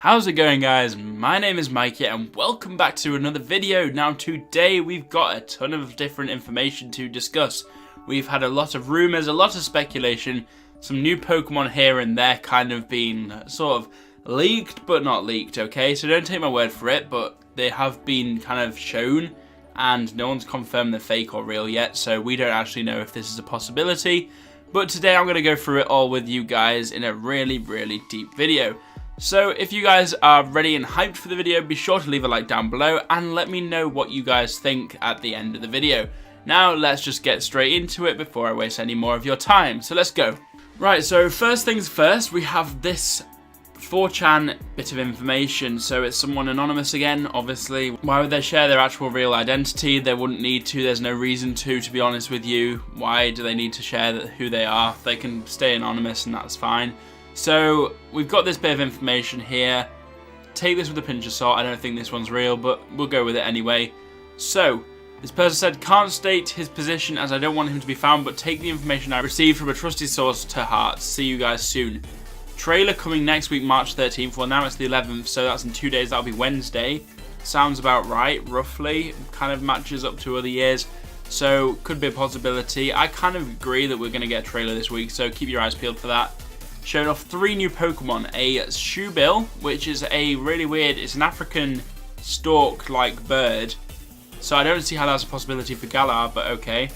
How's it going, guys? My name is Maikya and welcome back to another video. Now today we've got a ton of different information to discuss. We've had a lot of rumours, a lot of speculation, some new Pokemon here and there kind of being sort of leaked but not leaked, okay? So don't take my word for it, but they have been kind of shown and no one's confirmed they're fake or real yet, so we don't actually know if this is a possibility. But today I'm going to go through it all with you guys in a really deep video. So if you guys are ready and hyped for the video, be sure to leave a like down below and let me know what you guys think at the end of the video. Now let's just get straight into it before I waste any more of your time. So let's go. Right, so first things first, we have this 4chan bit of information. So it's someone anonymous again, obviously. Why would they share their actual real identity? They wouldn't need to, there's no reason to be honest with you. Why do they need to share who they are? They can stay anonymous and that's fine. So we've got this bit of information here. Take this with a pinch of salt. I don't think this one's real, but we'll go with it anyway. So this person said, can't state his position as I don't want him to be found, but take the information I received from a trusted source to heart. See you guys soon. Trailer coming next week, March 13th. Well, now it's the 11th, so that's in 2 days. That'll be Wednesday. Sounds about right, roughly. Kind of matches up to other years. So could be a possibility. I kind of agree that we're going to get a trailer this week, so keep your eyes peeled for that. Showed off 3 new Pokemon. A Shoebill, which is a really weird, it's an African stork-like bird. So I don't see how that's a possibility for Galar, but okay.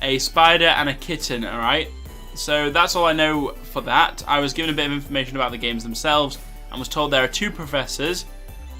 A spider and a kitten, alright. So that's all I know for that. I was given a bit of information about the games themselves and was told there are 2 professors.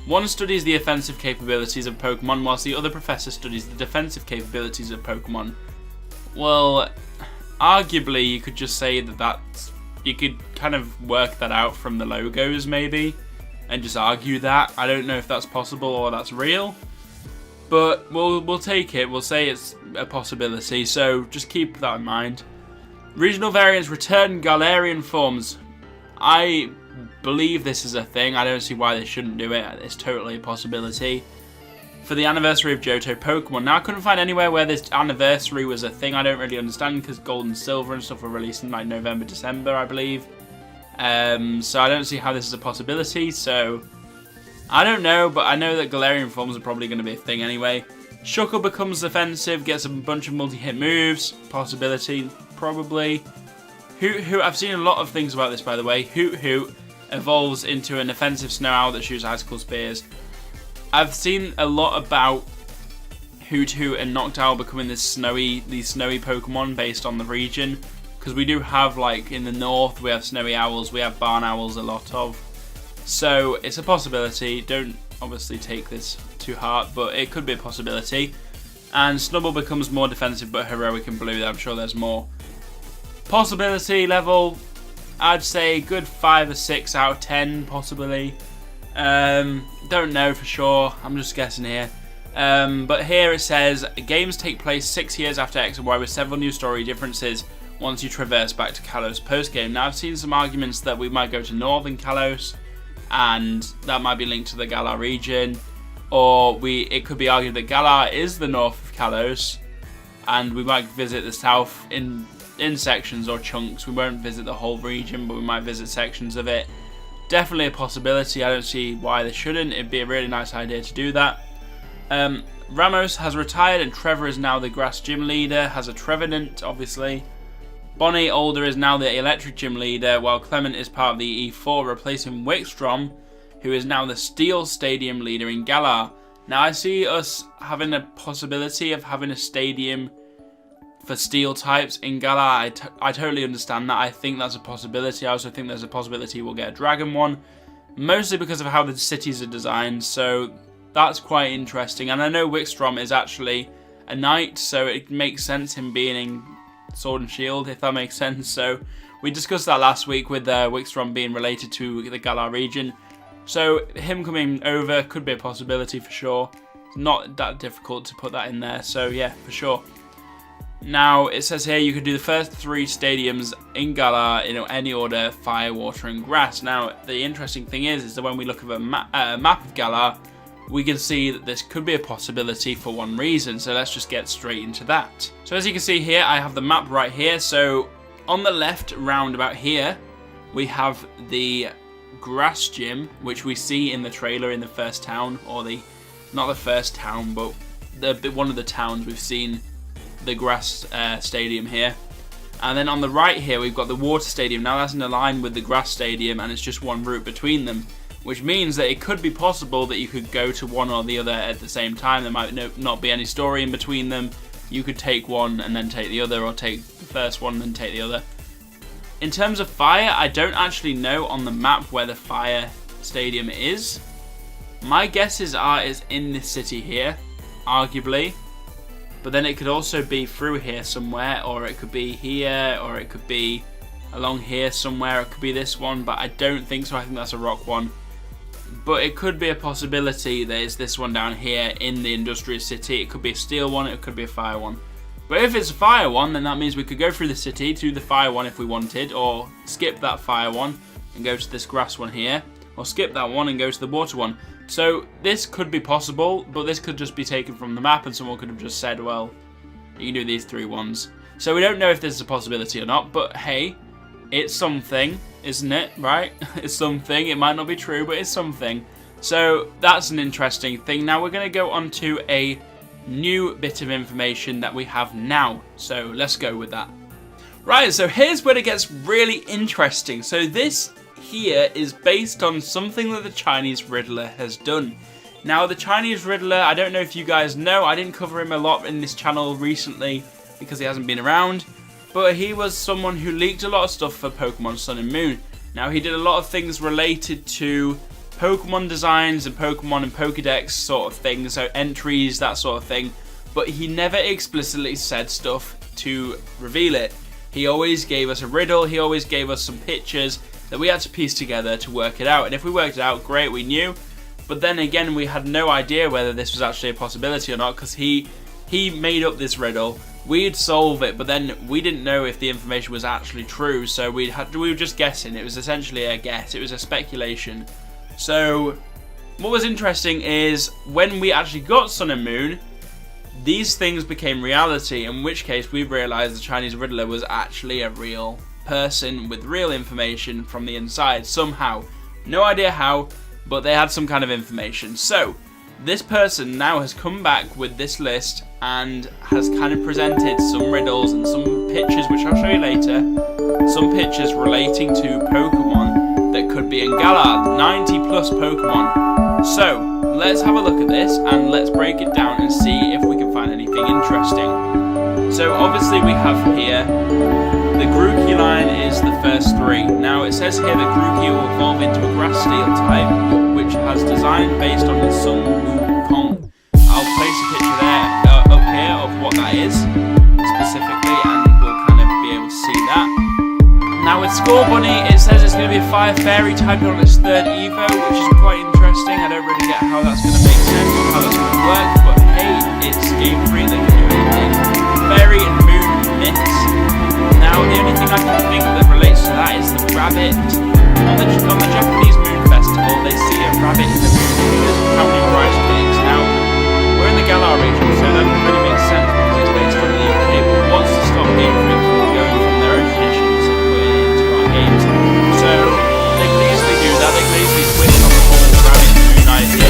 One studies the offensive capabilities of Pokemon, whilst the other professor studies the defensive capabilities of Pokemon. Well, arguably you could just say that you could kind of work that out from the logos maybe and just argue that. I don't know if that's possible or that's real, but we'll take it. We'll say it's a possibility, so just keep that in mind. Regional variants return Galarian forms. I believe this is a thing. I don't see why they shouldn't do it. It's totally a possibility. For the anniversary of Johto Pokemon. Now I couldn't find anywhere where this anniversary was a thing. I don't really understand because Gold and Silver and stuff were released in like November, December, I believe. So I don't see how this is a possibility. So I don't know, but I know that Galarian forms are probably going to be a thing anyway. Shuckle becomes offensive, gets a bunch of multi-hit moves. Possibility, probably. Hoot, I've seen a lot of things about this, by the way. Hoot evolves into an offensive snow owl that shoots icicle spears. I've seen a lot about Hoot and Noctowl becoming these snowy Pokemon based on the region. Because we do have, like, in the north, we have snowy owls, we have barn owls a lot of. So, it's a possibility. Don't obviously take this to heart, but it could be a possibility. And Snubbull becomes more defensive but heroic in blue. I'm sure there's more. Possibility level, I'd say good 5 or 6 out of 10, possibly. Don't know for sure, I'm just guessing here. But here it says, games take place 6 years after X and Y with several new story differences once you traverse back to Kalos post-game. Now I've seen some arguments that we might go to Northern Kalos, and that might be linked to the Galar region. Or it could be argued that Galar is the north of Kalos, and we might visit the south in sections or chunks. We won't visit the whole region, but we might visit sections of it. Definitely a possibility. I don't see why they shouldn't. It'd be a really nice idea to do that. Ramos has retired and Trevor is now the grass gym leader. Has a Trevenant, obviously. Bonnie Older is now the electric gym leader, while Clement is part of the E4, replacing Wickstrom, who is now the steel stadium leader in Galar. Now I see us having a possibility of having a stadium for steel types in Galar. I totally understand that. I think that's a possibility. I also think there's a possibility we'll get a dragon one, mostly because of how the cities are designed, so that's quite interesting. And I know Wickstrom is actually a knight, so it makes sense him being in Sword and Shield, if that makes sense. So we discussed that last week with Wickstrom being related to the Galar region, so him coming over could be a possibility for sure. It's not that difficult to put that in there, so yeah, for sure. Now, it says here you could do the first 3 stadiums in Galar in any order: fire, water, and grass. Now, the interesting thing is that when we look at a map of Galar, we can see that this could be a possibility for one reason. So let's just get straight into that. So as you can see here, I have the map right here. So on the left, round about here, we have the grass gym, which we see in the trailer in the first town, or not the first town, but one of the towns we've seen the grass stadium here. And then on the right here, we've got the water stadium. Now that's in a line with the grass stadium, and it's just one route between them, which means that it could be possible that you could go to one or the other at the same time. There might not be any story in between them. You could take one and then take the other, or take the first one and then take the other. In terms of fire, I don't actually know on the map where the fire stadium is. My guesses are it's in this city here, arguably. But then it could also be through here somewhere, or it could be here, or it could be along here somewhere. It could be this one, but I don't think so. I think that's a rock one. But it could be a possibility that it's this one down here in the industrial city. It could be a steel one, it could be a fire one. But if it's a fire one, then that means we could go through the city to the fire one if we wanted, or skip that fire one and go to this grass one here, or skip that one and go to the water one. So this could be possible, but this could just be taken from the map and someone could have just said, well, you can do these 3 ones. So we don't know if this is a possibility or not, but hey, it's something, isn't it, right? It's something. It might not be true, but it's something. So that's an interesting thing. Now we're going to go on to a new bit of information that we have now. So let's go with that. Right, so here's where it gets really interesting. So this here is based on something that the Chinese Riddler has done. Now the Chinese Riddler, I don't know if you guys know, I didn't cover him a lot in this channel recently because he hasn't been around, but he was someone who leaked a lot of stuff for Pokemon Sun and Moon. Now he did a lot of things related to Pokemon designs and Pokemon and Pokedex sort of things, so entries, that sort of thing, but he never explicitly said stuff to reveal it. He always gave us a riddle, he always gave us some pictures that we had to piece together to work it out, and if we worked it out, great, we knew, but then again we had no idea whether this was actually a possibility or not, because he made up this riddle, we'd solve it, but then we didn't know if the information was actually true, so we were just guessing. It was essentially a guess, it was a speculation. So what was interesting is when we actually got Sun and Moon, these things became reality, in which case we realised the Chinese Riddler was actually a real person with real information from the inside somehow. No idea how, but they had some kind of information. So this person now has come back with this list and has kind of presented some riddles and some pictures, which I'll show you later, some pictures relating to Pokemon that could be in Galar, 90 plus Pokemon. So let's have a look at this and let's break it down and see if we can find anything interesting. So obviously we have here, the Grookey line is the first 3. Now it says here that Grookey will evolve into a grass steel type, which has design based on the Sun Wukong. I'll place a picture there, up here, of what that is, specifically, and we'll kind of be able to see that. Now with Scorbunny, it says it's going to be a Fire Fairy type on its 3rd Evo, which is quite interesting. I don't really get how that's going to make sense, or how that's going to work, but hey, it's game free, they can do anything. Fairy and Moon Myths. Now the only thing I can think that relates to that is the rabbit. On the Japanese Moon Festival, they see a rabbit in the moon with how many prize pigs. Now, we're in the Galar region, so that doesn't really make sense because it's based on the UK, but wants to stop Game Freak from going from their own traditions and putting it into our games. So they can easily do that, they can easily switch on the whole rabbit moon idea.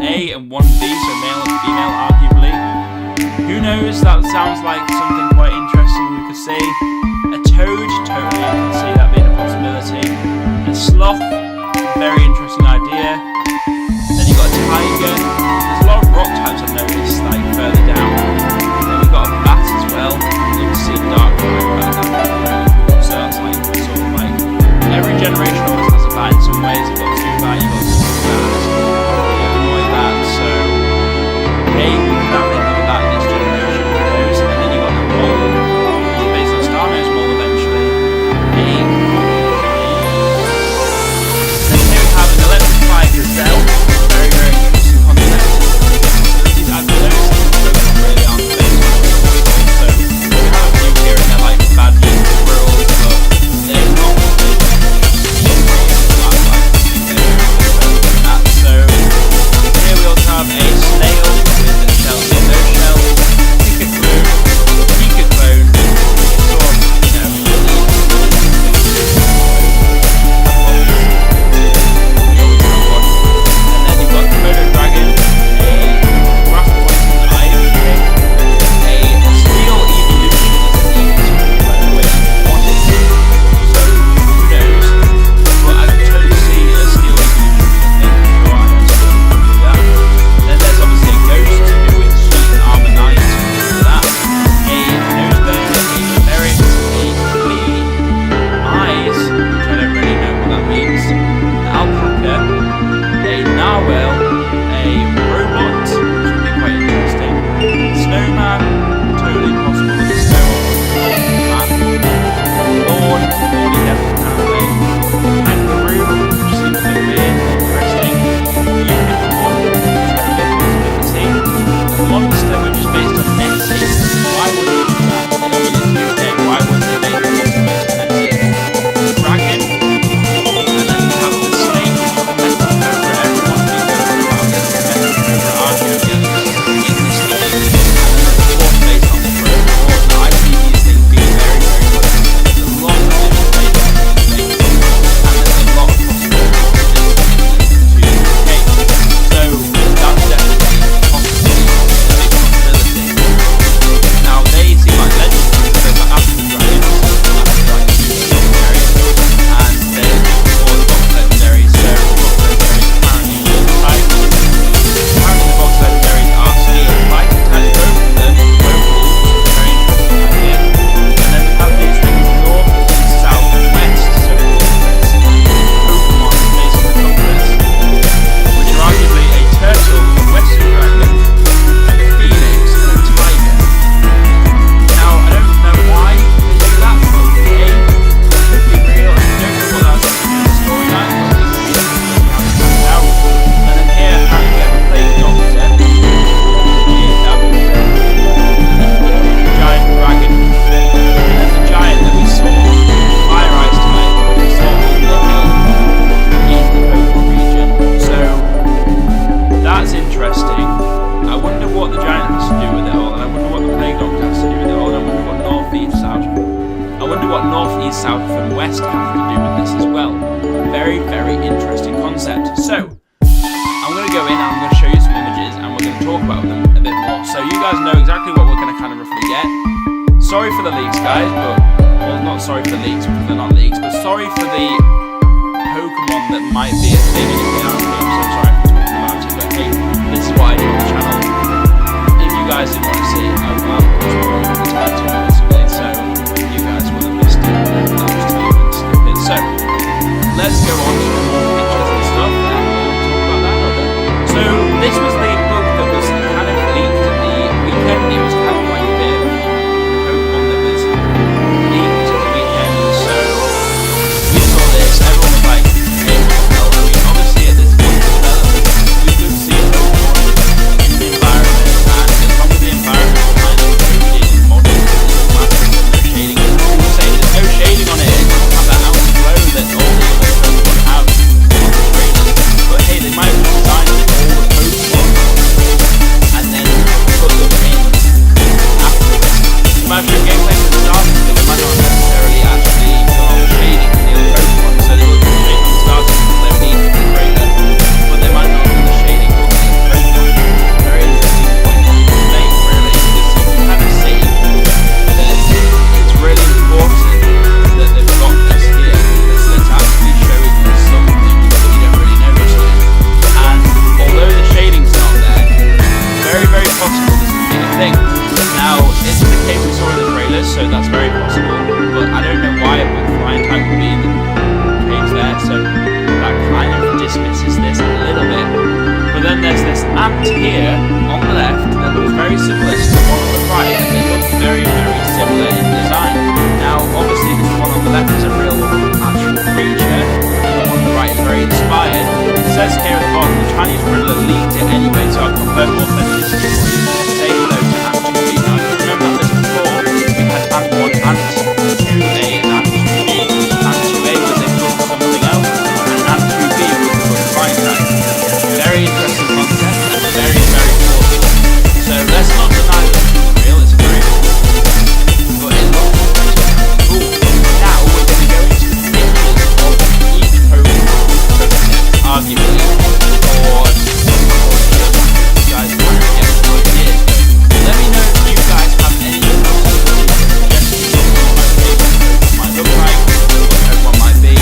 A and one B, so male and female, arguably. Who knows? That sounds like something quite interesting. We could say a toad, totally. I can see that being a possibility. A sloth, very interesting idea. Then you've got a tiger. There's a lot of rock types I've noticed, like further down. Then we've got a bat as well. You can see a dark black bat. That's really cool. So that's like sort of like every generation always has a bat in some ways. You've got Zubat, you've got Zubat, like that. So hey, we can have it like that in this generation. Who knows? And then you've got the mole, based on Star-Nose mole eventually. Hey. Then here we have an electrified gazelle. Very, very interesting concept. These I've noticed really aren't based on so we have a few here and they're like baddies, squirrels, but they're not really that. So here we also have a snail with a shell, no shell, Pika clone, sort of, you know, and then you've got the Komodo dragon, a grass poison eye, a steel evolution by the way, so who knows, but I can totally see a steel evolution, I think, so I can do that. Then there's obviously a ghost with sweet and armor knight, for that, a nosebone, a ferret, a flea, eyes, which I don't really know what that means, an alpaca, a narwhal, a robot, which would be quite interesting, snowman, totally possible with a snowman, lawn, really definitely, kangaroo, which seems a bit weird, interesting, unicorn, totally possibility, a monster, which is based on Nessie, why would they do that? I mean, it's UK, why would they make a monster based on Nessie? Dragon, and then you have the snake, which is a metal cobra, everyone being about this metal cobra, arguably, in this game, and then the horse based on the horse, and I see these things being very, very good, there's a lot of different based on these things, and there's a lot of possibilities to the UK, so that's definitely possibly a big possibility. Now they seem like legends because they've got African dragons, after like two legendaries, and they're all the box legendaries, so the box legendaries apparently all the types. Apparently the box legendaries are steel and light, and both of them, both wolves, very interesting idea. And then we have these things north, east, south, and west, so let's see Pokemon based on the compass, which are arguably a turtle, a western dragon, a phoenix, and a tiger. Now, I don't know why they do that, but okay, it could be real. I don't know what that's in the storyline, but it could be something out. And then here, apparently we have a plague doctor, and then giant dragon, and then the giant that we saw, fire ice type, we saw on the hill in the Pokemon region. So that's interesting. I wonder what the giant has to do with it all, and I wonder what the plague doctor has to do with it all, and I wonder what north, east, south. I wonder what north, east, south, and west have to do with this as well. Very, very interesting concept. So I'm going to go in and I'm going to show you some images, and we're going to talk about them a bit more, so you guys know exactly what we're going to kind of roughly get. Sorry for the leaks, guys, but well, not sorry for the leaks because they're not leaks, but sorry for the Pokemon that might be a thing in the game. I'm so sorry for talking about it, but hey, this is what I do on the channel. If you guys didn't want to see it, I'll it's about 2 minutes away, so you guys will have missed it. That was 2 minutes stupid. So let's go on to more pictures and stuff, and we'll talk about that a little bit. So this was the book that was kind of leaked at the weekend. It was kind of like a bit of Pokemon that was leaked at the weekend. So we saw this, everyone was like, hey, what the hell? I mean, obviously at this point in development, we could see a Pokemon ant here on the left that looks very similar to the one on the right, and they look very, very similar in design. Now, obviously, the one on the left is a real actual creature, and the one on the right is very inspired. It says here at the bottom, the Chinese riddler leaked it anyway, so I'll confirm authenticity for you. Say hello to Ant 2B. Now, if you remember this before, we had Ant 1, Ant 2A, and Ant 2B. Ant 2A was a good something else, and Ant 2B was a good flying type. Very interesting concept, and very, very plausible. So let's not deny that it's real, it's very cool. But it looks cool. Now we're going to go into the pictures of each prototype, arguably, or you guys kind of get the idea. Let me know if you guys have any suggestions of what my favorite Pokemon might look like, what Pokemon might be.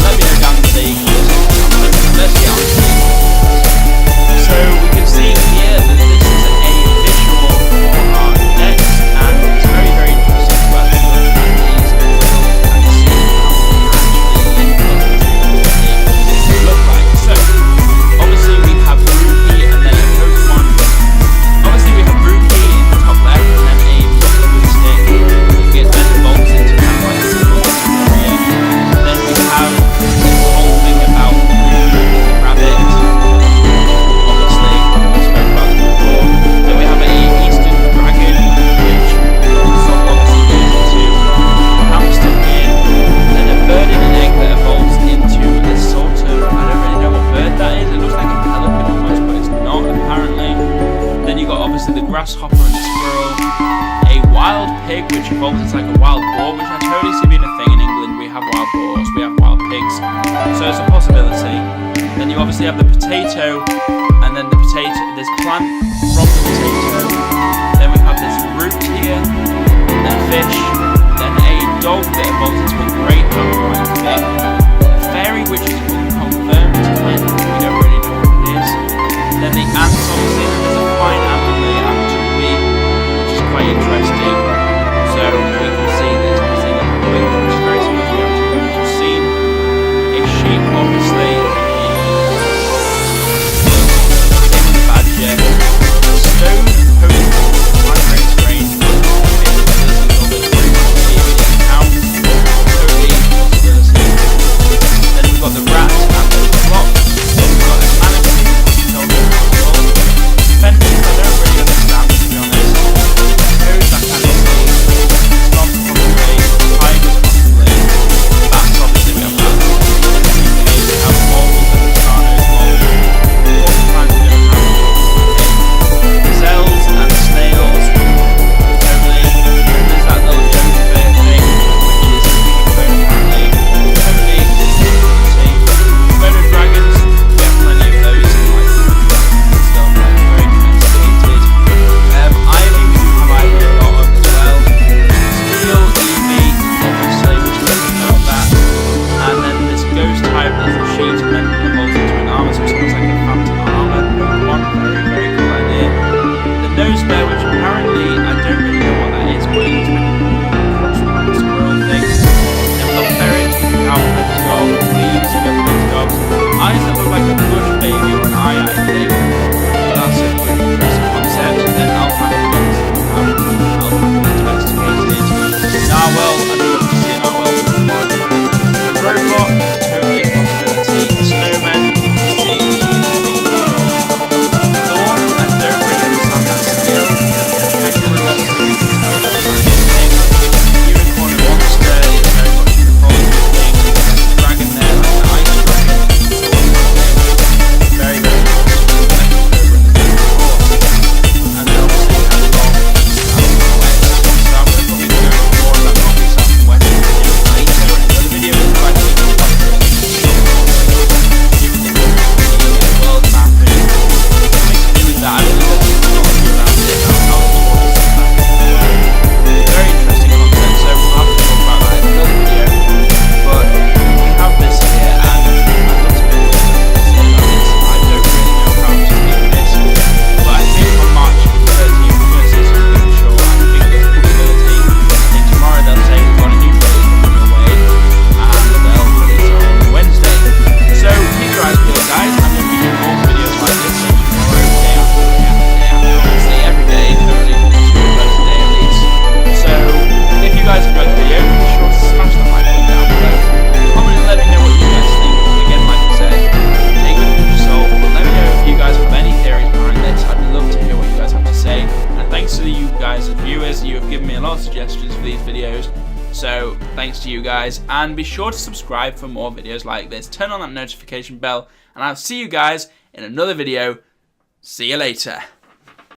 Let me know down in the comments. Let's get on to it. So we can see here that this is a visual for our deck, and it's very, very interesting to actually look at these and see how they actually link up to what they look like. So obviously we have Rookie and then a Pokemon. Obviously we have Rookie in the top left and then a Pokemon stick that gets then evolves into kind of like a symbol creation. Then we have this whole thing about Rabbit. Obviously, we spoke about this before. Then we have a Eastern Dragon, which sort of obviously goes into hamster here. Then a bird in an egg that evolves into a sort of, I don't really know what bird that is. It looks like a pelican almost, but it's not apparently. Then you got obviously the grasshopper and the squirrel. A wild pig, which evolves into like a wild boar, which I totally see being a thing in England. We have wild boars, we have wild pigs, so it's a possibility. Then you obviously have the potato, and then the potato, this plant from the potato. Then we have this root here, then a fish, then a dog that evolves into a greyhound quite big. A fairy, which is unconfirmed, and we don't really know what it is. Then the ants, obviously, and there's a fine ant on the ant 2B, which is quite interesting. So we can see there's obviously a wing, which is very similar to the ant 2B which we've seen. A sheep, obviously. Same with the badger. Stone Pokemon, quite very strange. Then we've got the rat and the clock. Then we've got a manatee, fences I don't really understand, to be honest. Toads I can see. Sloth possibly. Tigers possibly. Bats obviously we have bats. We have moles and Carnos moles. Porcupines we don't have. Gazelles and snails. Totally. And there's that little Joker thing, which is apparently. Totally. See. Komodo dragons, we have plenty of those in like stuff, like very domesticated. Ivy, we do have Ivy a lot of as well. Steel, Eevee, obviously, which doesn't know that. And then this ghost type is the sheet and then evolves into an armor, so it sounds like a phantom armor Pokemon. Very, very cool idea. The nose bear, which apparently I don't really know what that is, but it's like a cross with like a squirrel thing. Then we've got ferret, cow, dog, leaves, we have big dogs. Eyes that look like a bush baby or an eye thing. But that's a pretty interesting concept. And then alpaca dogs that we have alpaca domesticated. Narwhal, I don't know if you see a narwhal before. A robot, totally a possibility. Snowman, see, thorn, I don't really understand that skill. lot of suggestions for these videos. So thanks to you guys, and be sure to subscribe for more videos like this. Turn on that notification bell, and I'll see you guys in another video. See you later.